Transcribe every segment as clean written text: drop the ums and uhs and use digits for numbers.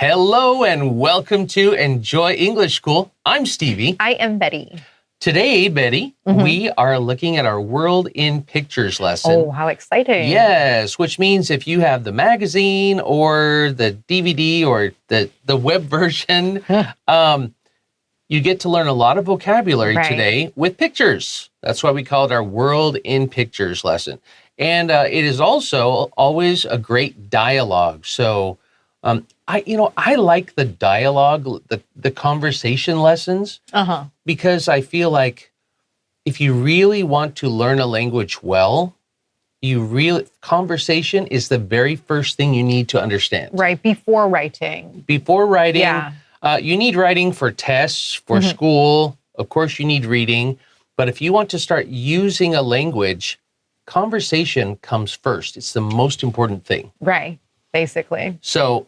Hello and welcome to Enjoy English School. I'm Stevie. I am Betty. Today, Betty, we are looking at our World in Pictures lesson. Oh, how exciting. Yes, which means if you have the magazine or the DVD or the web version, you get to learn a lot of vocabulary today with pictures. That's why we call it our World in Pictures lesson. And it is also always a great dialogue. So I like the dialogue, the conversation lessons, because I feel like if you really want to learn a language well, conversation is the very first thing you need to understand. Right, before writing. Before writing, you need writing for tests, for school. Of course, you need reading. But if you want to start using a language, conversation comes first. It's the most important thing. Right, basically. So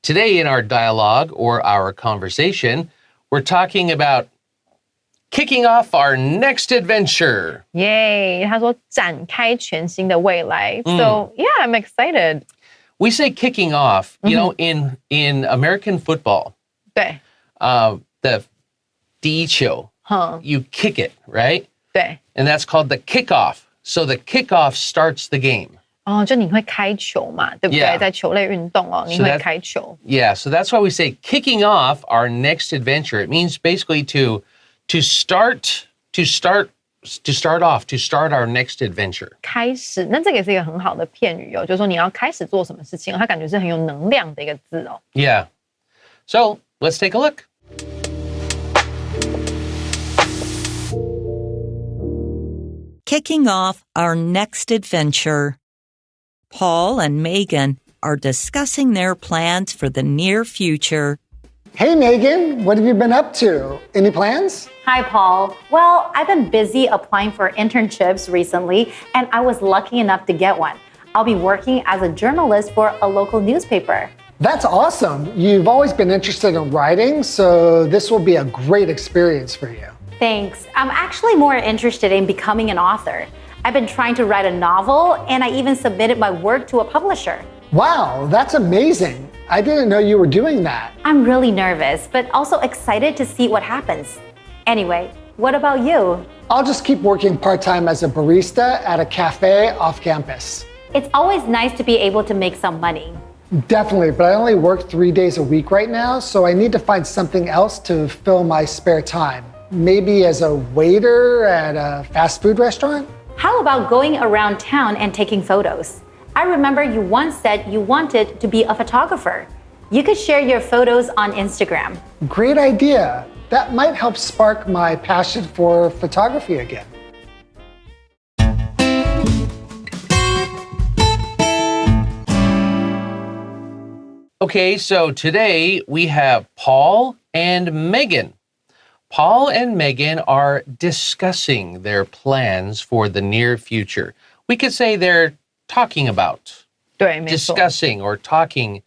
today in our dialogue or our conversation, we're talking about kicking off our next adventure. Yay! 他说展开全新的未来. So, yeah, I'm excited. We say kicking off, you know, in American football. 对. The 第一球, you kick it, right? 对. And that's called the kickoff. So the kickoff starts the game. 就你会开球嘛，对不对？在球类运动你会开球。Yeah, so that's why we say kicking off our next adventure. It means basically to start our next adventure. 开始，那这个也是一个很好的片语就是说你要开始做什么事情，它感觉是很有能量的一个字Yeah. So let's take a look. Kicking off our next adventure. Paul and Megan are discussing their plans for the near future. Hey, Megan, what have you been up to? Any plans? Hi, Paul. Well, I've been busy applying for internships recently, and I was lucky enough to get one. I'll be working as a journalist for a local newspaper. That's awesome. You've always been interested in writing, so this will be a great experience for you. Thanks. I'm actually more interested in becoming an author. I've been trying to write a novel, and I even submitted my work to a publisher. Wow, that's amazing. I didn't know you were doing that. I'm really nervous, but also excited to see what happens. Anyway, what about you? I'll just keep working part-time as a barista at a cafe off campus. It's always nice to be able to make some money. Definitely, but I only work 3 days a week right now, so I need to find something else to fill my spare time. Maybe as a waiter at a fast food restaurant? How about going around town and taking photos? I remember you once said you wanted to be a photographer. You could share your photos on Instagram. Great idea. That might help spark my passion for photography again. Okay, so today we have Paul and Megan. Paul and Megan are discussing their plans for the near future. We could say they're talking about. 对，没错。 Discussing or talking,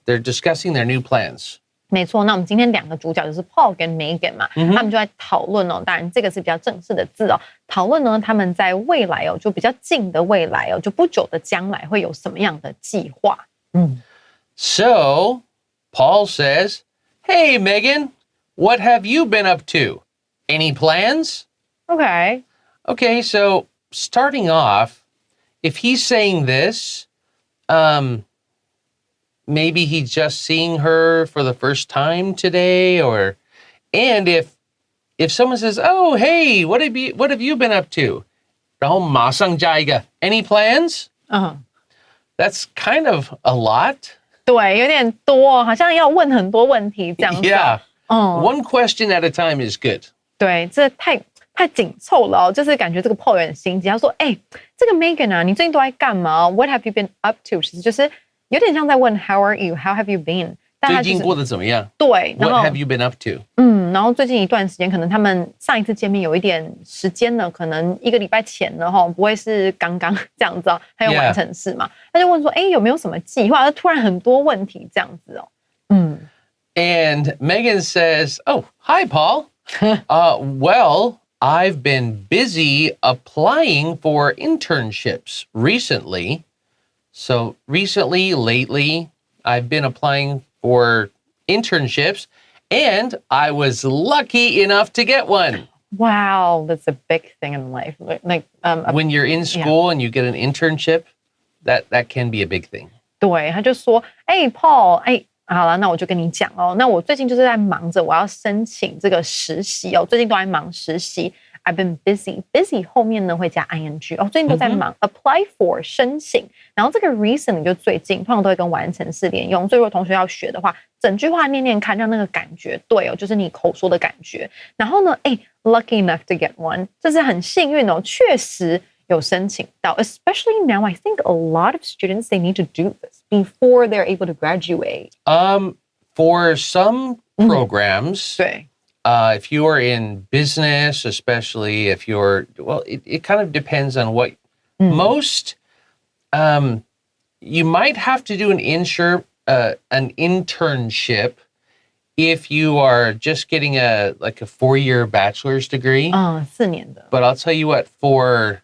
they're discussing their new plans. 没错，那我们今天两个主角就是 Paul 跟 Megan 嘛，他们就在讨论当然这个是比较正式的字讨论呢他们在未来就比较近的未来就不久的将来会有什么样的计划。So, Paul says, "Hey, Megan, what have you been up to? Any plans?" Okay. Okay, so starting off, if he's saying this, maybe he's just seeing her for the first time today, and if someone says, "Oh, hey, what have you been up to?" 然后马上加一个 "Any plans?" That's kind of a lot. 对，有点多，好像要问很多问题这样子。Yeah. One question at a time is good. 对，这太紧凑了就是感觉这个 Paul 有点心急。他说：“这个 Megan 啊，你最近都在干嘛 ？What have you been up to？” 其实就是有点像在问 How are you? How have you been? 最近过得怎么样？对，然后 What have you been up to? 然后最近一段时间，可能他们上一次见面有一点时间了，可能1个礼拜前了不会是刚刚这样子还有完成式嘛？他就问说，有没有什么计划？突然很多问题这样子And Megan says, "Oh, hi, Paul. Well, I've been busy applying for internships recently. So recently, lately, I've been applying for internships, and I was lucky enough to get one. Wow, that's a big thing in life. When you're in school and you get an internship, that can be a big thing. 对，他就说，Paul，好了，那我就跟你讲哦。那我最近就是在忙着，我要申请这个实习哦。最近都在忙实习 ，I've been busy 后面呢会加 ing 哦。最近都在忙、apply for 申请，然后这个 recently 就最近，通常都会跟完成式连用。所以如果同学要学的话，整句话念念看，让那个感觉对哦，就是你口说的感觉。然后呢，lucky enough to get one， 这是很幸运哦，确实。有申请到 especially now, I think a lot of students, they need to do this before they're able to graduate. For some programs, 对 if you are in business, especially if you're, well, it kind of depends on what most, you might have to do an internship if you are just getting a 4-year bachelor's degree. 4年的 But I'll tell you what, for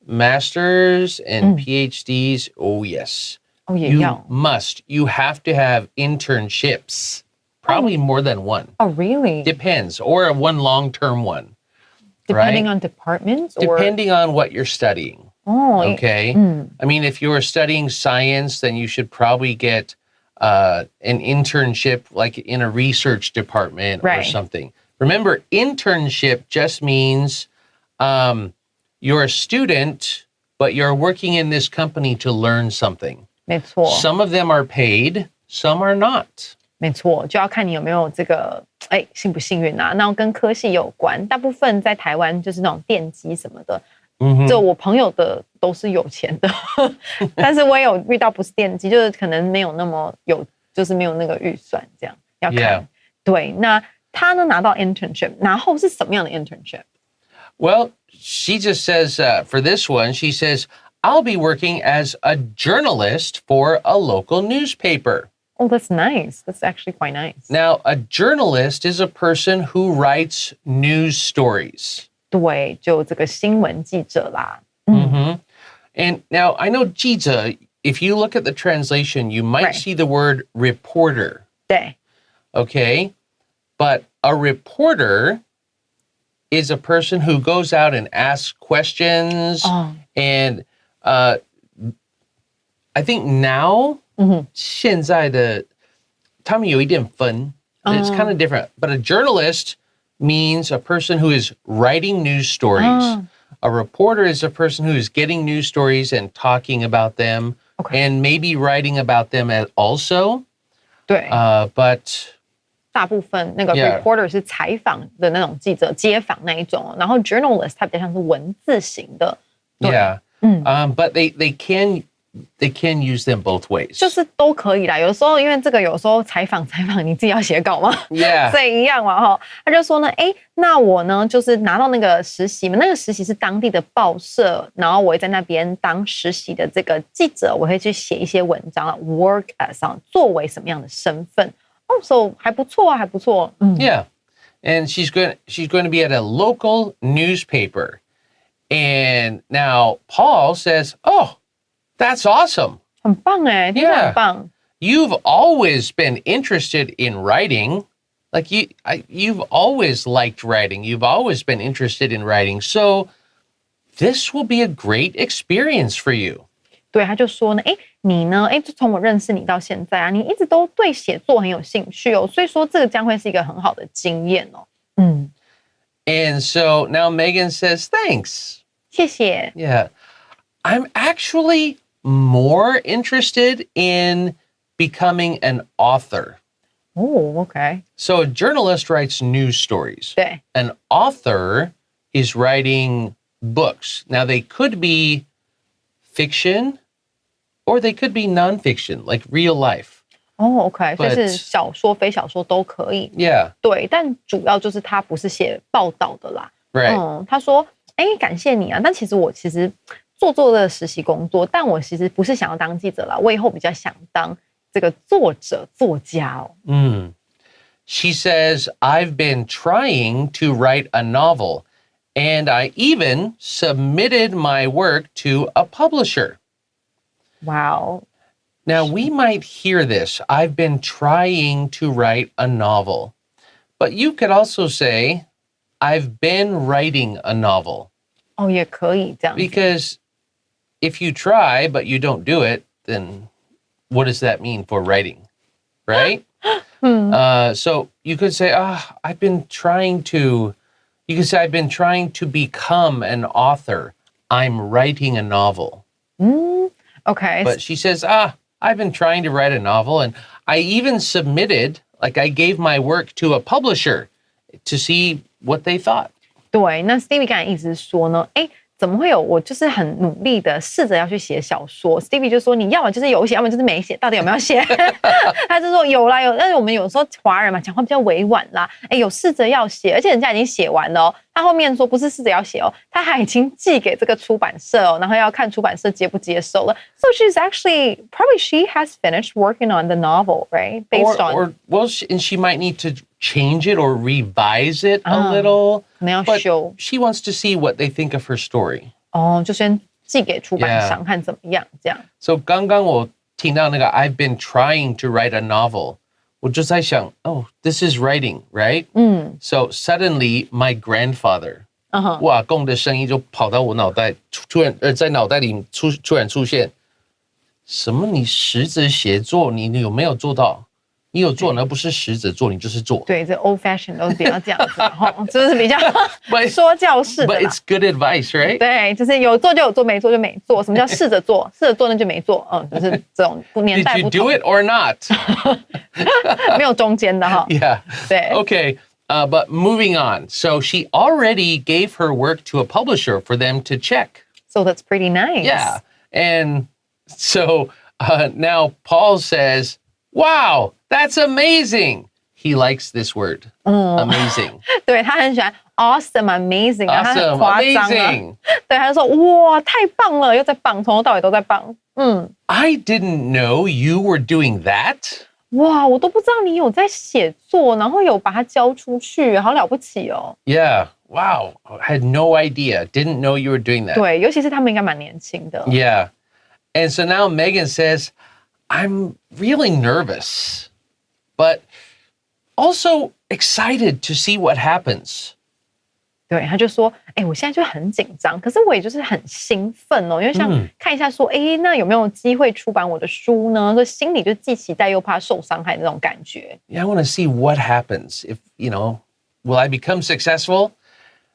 masters and PhDs, oh yes. You have to have internships. Probably more than one. Oh, really? Depends. Or one long-term one. Depending right? on departments? Depending on what you're studying. Oh, okay. I mean, if you're studying science, then you should probably get an internship like in a research department or something. Remember, internship just means you're a student, but you're working in this company to learn something. 没错 Some of them are paid, some are not. 没错，就要看你有没有这个，幸不幸运啊？那跟科系有关。大部分在台湾就是那种电机什么的，就我朋友的都是有钱的，但是我也有遇到不是电机，就是可能没有那么有，就是没有那个预算，这样要看。Yeah. 对，那他呢拿到 internship， 然后是什么样的 internship？ Well, she just says, for this one, she says, I'll be working as a journalist for a local newspaper. Oh, that's nice. That's actually quite nice. Now, a journalist is a person who writes news stories. 对，就这个新闻记者啦。And now, I know 记者, if you look at the translation, you might see the word reporter. 对 Okay? But a reporter is a person who goes out and asks questions. And I think now, 现在的他们有一点分. It's kind of different. But a journalist means a person who is writing news stories. A reporter is a person who is getting news stories and talking about them and maybe writing about them also. 对 But 大部分那个 reporter 是采访的那种记者，街访那一种，然后 journalist 它比较像是文字型的。Yeah. But they can use them both ways. 就是都可以啦。有时候因为这个有时候采访你自己要写稿嘛 Yeah. 所以一样嘛哈。他就说呢，那我呢就是拿到那个实习嘛，那个实习是当地的报社，然后我会在那边当实习的这个记者，我会去写一些文章啊 ，work as 作为什么样的身份。So 还不错啊，还不错。Yeah. And she's going to be at a local newspaper. And now Paul says, "Oh, that's awesome. 很棒哎，听起来很棒。You've always been interested in writing. Like you've always liked writing. You've always been interested in writing. So this will be a great experience for you." 对，他就说呢，你呢，就从我认识你到现在啊，你一直都对写作很有兴趣哦，所以说这个将会是一个很好的经验哦。And so now Megan says, "Thanks." 谢谢。Yeah. I'm actually more interested in becoming an author. Oh, okay. So a journalist writes news stories. 对 An author is writing books. Now they could be fiction or they could be nonfiction, like real life. OK， 就是小说、非小说都可以。Yeah. 对，但主要就是他不是写报道的啦。Right. 他说，感谢你啊，但其实我做的实习工作，但我其实不是想要当记者啦，我以后比较想当这个作家哦。She says, I've been trying to write a novel, and I even submitted my work to a publisher. Wow. Now, we might hear this. I've been trying to write a novel. But you could also say, I've been writing a novel. 哦，也可以这样子。 Because if you try, but you don't do it, then what does that mean for writing? Right? So you could say, I've been trying to, you could say, I've been trying to become an author. I'm writing a novel. Okay. But she says, I've been trying to write a novel, and I even submitted, like I gave my work to a publisher to see what they thought. 对，那 Stevie 刚才意思是说呢，哎，怎么会有我就是很努力的试着要去写小说 ？Stevie 就说你要么就是有写，要么就是没写，到底有没有写？他就说有啦有，但是我们有时候华人嘛，讲话比较委婉啦，哎，有试着要写，而且人家已经写完了哦。他后面说不是试着要写哦，他还已经寄给这个出版社哦，然后要看出版社接不接受了。So she's actually probably she has finished working on the novel, right? Based on and she might need to change it or revise it a little. 可能要 But 修 she wants to see what they think of her story. 哦，就先寄给出版商看怎么样这样。So 刚刚我听到那个 I've been trying to write a novel. 我就在想, this is writing, right? So suddenly my grandfather, 我阿公的声音就跑到我脑袋，突然在脑袋里突然出现，什么你实着写作，你有没有做到？你有做，而不是实着做，你就是做。对，这 old fashion 都是比较这样子，就是比较说教式的 But it's good advice, right? 对，就是有做就有做，没做就没做。什么叫试着做？试着做那就没做，就是这种年代 Did 不 you 同 do it or not? 没有中间的哈。Yeah. 对 Okay. But moving on. So she already gave her work to a publisher for them to check. So that's pretty nice. Yeah. And so now Paul says, wow, that's amazing. He likes this word. Amazing. 对他很喜欢 awesome amazing， 他很 Awesome. 夸张啊。 Amazing. 对，他就说哇太棒了，又在棒，从头到尾都在棒。I didn't know you were doing that. 哇，我都不知道你有在写作，然后有把它交出去，好了不起哦。Yeah. Wow. I had no idea. Didn't know you were doing that. 对，尤其是他们应该蛮年轻的。 Yeah. And so now Megan says, I'm really nervous, but also excited to see what happens. 对，他就说，我现在就很紧张，可是我也就是很兴奋哦，因为像看一下说，那有没有机会出版我的书呢？所以心里就既期待又怕受伤害的那种感觉。Yeah, I want to see what happens. If, will I become successful?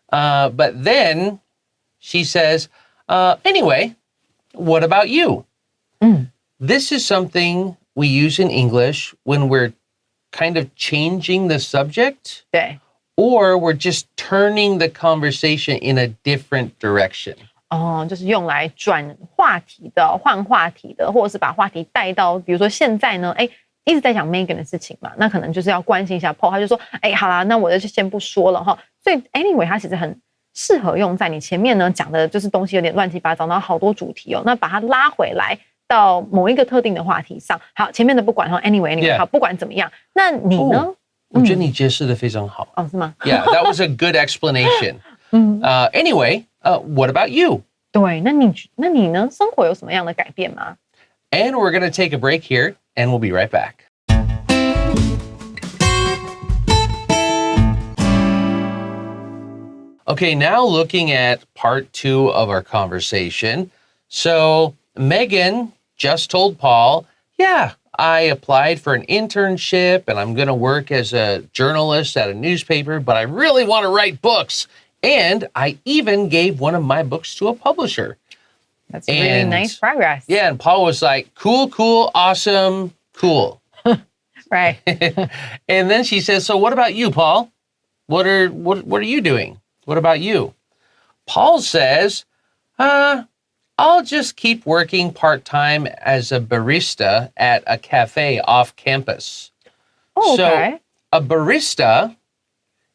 But then she says, anyway, what about you? This is something we use in English when we're kind of changing the subject. 对。 Or we're just turning the conversation in a different direction. 就是用来转话题的、换话题的，或者是把话题带到，比如说现在呢，一直在讲 Megan 的事情嘛，那可能就是要关心一下 Paul， 他就说，好啦，那我就先不说了哈。所以 anyway， 它其实很适合用在你前面呢讲的就是东西有点乱七八糟，然后好多主题哦，那把它拉回来到某一个特定的话题上。好，前面的不管哈 ，anyway， 好，不管怎么样，那你呢？我觉得你解释得非常好。是吗？ Yeah, that was a good explanation. Anyway, what about you? 对，那你呢？生活有什么样的改变吗？ And we're going to take a break here, and we'll be right back. Okay, now looking at part 2 of our conversation. So Megan just told Paul, yeah, I applied for an internship and I'm going to work as a journalist at a newspaper, but I really want to write books. And I even gave one of my books to a publisher. That's really nice progress. Yeah, and Paul was like, cool, awesome, cool. Right. And then she says, so what about you, Paul? What are you doing? What about you? Paul says, I'll just keep working part-time as a barista at a cafe off campus. Oh, okay. So a barista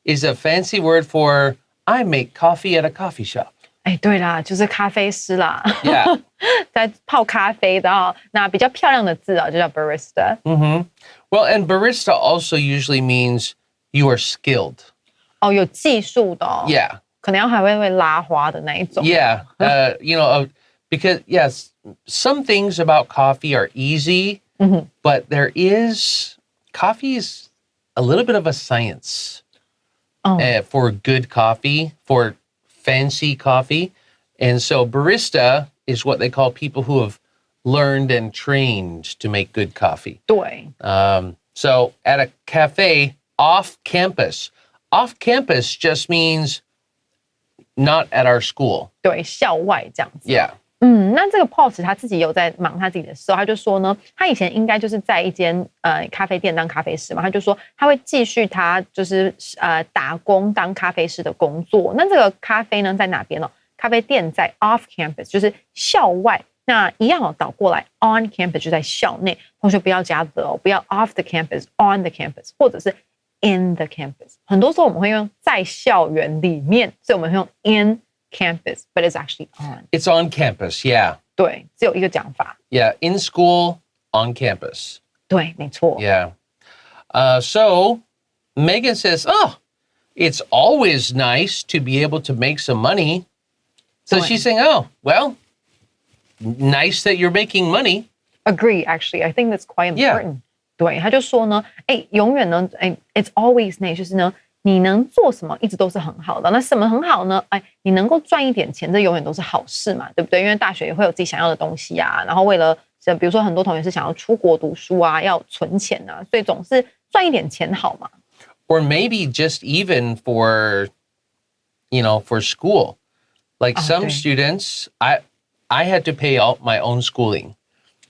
is a fancy word for I make coffee at a coffee shop. 对啦，就是咖啡师啦。Yeah. 在泡咖啡的哦，那比较漂亮的字啊，就叫 barista。Well, and barista also usually means you are skilled. 有技术的哦。Yeah. 可能还会拉花的那一种。Yeah. Because, yes, some things about coffee are easy, but coffee is a little bit of a science for good coffee, for fancy coffee. And so barista is what they call people who have learned and trained to make good coffee. 对， So at a cafe off campus just means not at our school. 对，校外这样子。 Yeah. 那这个 Paul 其实他自己有在忙他自己的事，他就说呢，他以前应该就是在一间咖啡店当咖啡师嘛，他就说他会继续他就是打工当咖啡师的工作。那这个咖啡呢在哪边呢？咖啡店在 off campus， 就是校外。那一样倒过来 on campus 就在校内。同学不要加 the 哦，不要 off the campus，on the campus， 或者是 in the campus。很多时候我们会用在校园里面，所以我们会用 in campus, but it's actually on. It's on campus, yeah. 对，只有一个讲法。 Yeah, in school, on campus. 对，没错。 Yeah. So Megan says, oh, it's always nice to be able to make some money. So she's saying, oh, well, nice that you're making money. Agree, actually. I think that's quite important. Yeah. 对，他就说呢，永远呢，it's always nice， 就是呢，你能做什么一直都是很好的。那什么很好呢？你能够赚一点钱，这永远都是好事嘛，对不对？因为大学也会有自己想要的东西啊，然后为了比如说很多同学是想要出国读书啊，要存钱啊，所以总是赚一点钱好嘛。Or maybe just even for school. Like some students, I had to pay all my own schooling.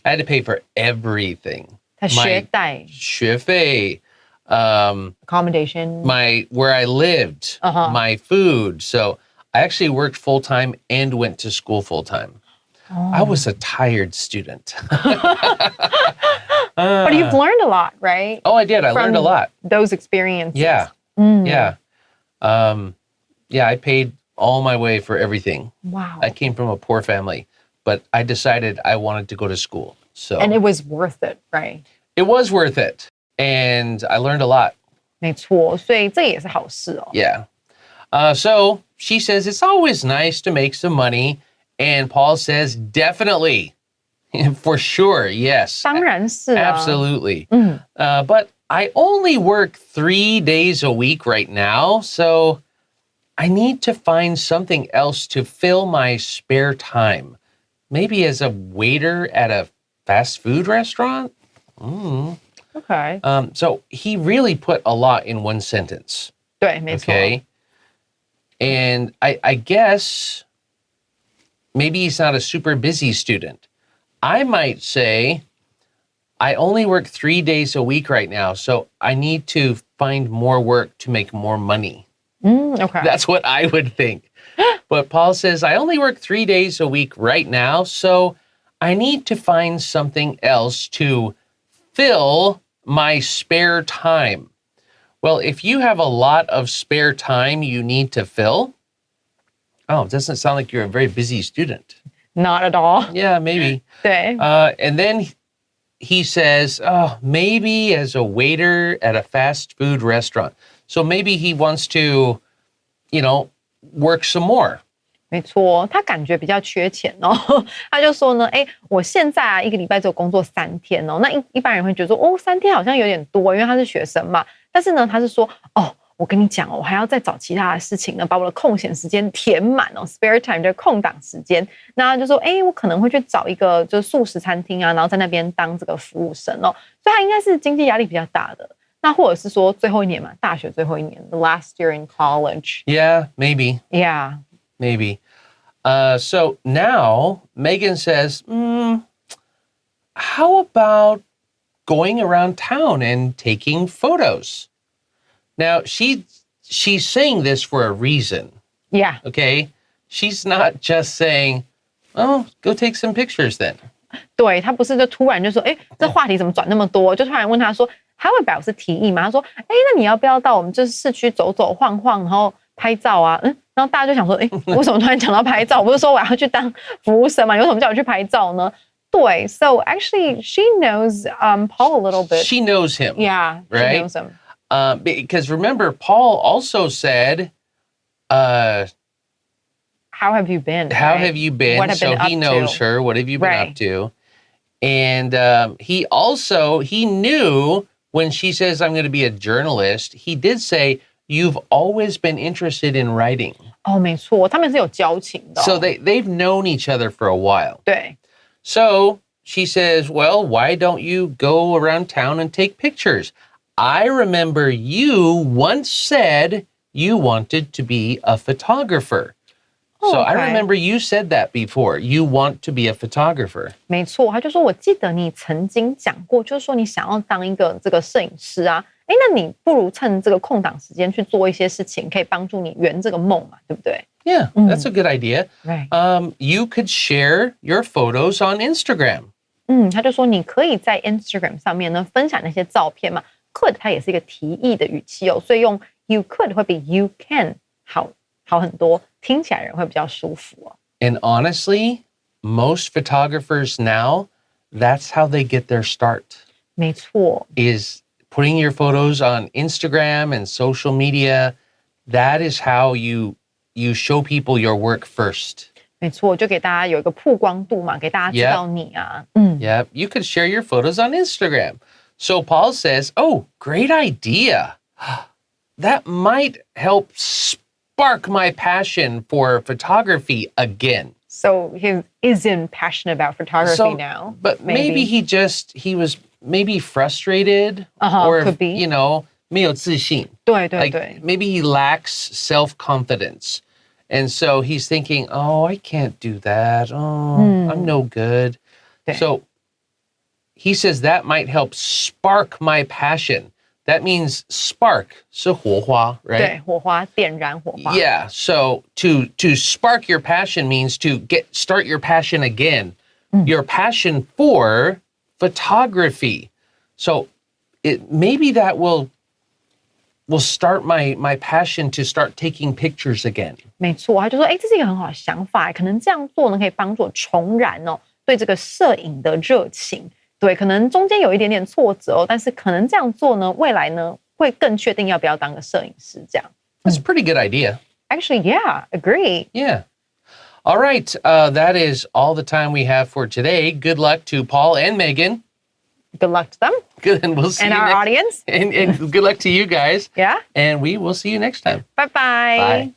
I had to pay for everything. 他学贷、学费, accommodation, where I lived, my food. So I actually worked full time and went to school full time. I was a tired student. But you've learned a lot, right? Oh, I did. I learned a lot. Those experiences. Yeah. Yeah. I paid all my way for everything. Wow. I came from a poor family, but I decided I wanted to go to school. So And it was worth it, right? It was worth it. And I learned a lot. 没错，所以这也是好事哦。 Yeah. So she says it's always nice to make some money. And Paul says, definitely. For sure, yes. 当然是啊。 Absolutely. But I only work 3 days a week right now. So I need to find something else to fill my spare time. Maybe as a waiter at a fast food restaurant? Okay. So he really put a lot in one sentence. 对，没错。 Okay. And I guess maybe he's not a super busy student. I might say, I only work 3 days a week right now, so I need to find more work to make more money. Okay. That's what I would think. But Paul says, I only work 3 days a week right now, so I need to find something else to fill my spare time. Well, if you have a lot of spare time you need to fill, it doesn't sound like you're a very busy student. Not at all. Yeah, maybe. 对。 And then he says, maybe as a waiter at a fast food restaurant. So maybe he wants to, work some more. 没错，他感觉比较缺钱哦。他就说呢，我现在一个礼拜只有工作3天哦。那一般人会觉得说，3天好像有点多，因为他是学生嘛。但是呢，他是说，我跟你讲哦，我还要再找其他的事情呢，把我的空闲时间填满哦 ，spare time 就是空档时间。那他就说，我可能会去找一个就是素食餐厅啊，然后在那边当这个服务生哦。所以他应该是经济压力比较大的。那或者是说最后一年嘛，大学最后一年 ，the last year in college. Yeah, maybe. Yeah. Maybe. So now Megan says, how about going around town and taking photos? Now, she's saying this for a reason. Yeah. Okay? She's not just saying, go take some pictures then. 对，他不是就突然就说，这话题怎么转那么多？就突然问他说 ，How about 是提议嘛？他说，那你要不要到我们就是市区走走晃晃，然后拍照啊？然后大家就想说，为什么突然讲到拍照？我不是说我要去当服务生嘛？你为什么叫我去拍照呢？对 ，So actually she knows Paul a little bit. She knows him. Yeah, right? She knows him. Because remember, Paul also said, how have you been? How right? have you been? What have So been up he knows to? her. What have you been Right. up to? And he knew when she says, I'm going to be a journalist, he did say, you've always been interested in writing. 哦，没错，他们是有交情的哦。 So they've known each other for a while. 对， So she says, well, why don't you go around town and take pictures? I remember you once said you wanted to be a photographer. So I okay. remember you said that before. You want to be a photographer. 没错，他就说，我记得你曾经讲过，就是说你想要当一个这个摄影师啊。哎，那你不如趁这个空档时间去做一些事情，可以帮助你圆这个梦嘛，对不对？ Yeah, that's a good idea. Right. You could share your photos on Instagram. 他就说你可以在 Instagram 上面呢分享那些照片嘛。Could 它也是一个提议的语气哦，所以用 you could 会比 you can 好很多，听起来人会比较舒服哦。 And honestly, most photographers now, that's how they get their start, 没错， is putting your photos on Instagram and social media. That is how you show people your work first. 没错，就给大家有一个曝光度嘛，给大家知道你啊。 Yeah, you could share your photos on Instagram. So Paul says, oh, great idea. That might help spark my passion for photography again. So he isn't passionate about photography now. But maybe he was maybe frustrated or, could be. 没有自信.对对 Like 对， maybe he lacks self-confidence. And so he's thinking, oh, I can't do that. Oh, I'm no good. 对 So he says that might help spark my passion. That means spark 是火花, right? 对，火花点燃火花。 Yeah. So to spark your passion means to start your passion again. Your passion for photography. So maybe that will start my passion to start taking pictures again. 没错，他就说，哎，这是一个很好的想法，可能这样做呢，可以帮助我重燃哦对这个摄影的热情。对，可能中间有一点点挫折哦，但是可能这样做呢，未来呢会更确定要不要当个摄影师这样。 That's a pretty good idea. Actually, yeah, agree. Yeah. All right. That is all the time we have for today. Good luck to Paul and Megan. Good luck to them Good, and we'll see and you our next. audience. And good luck to you guys. Yeah. And we will see you next time. Bye-bye. Bye.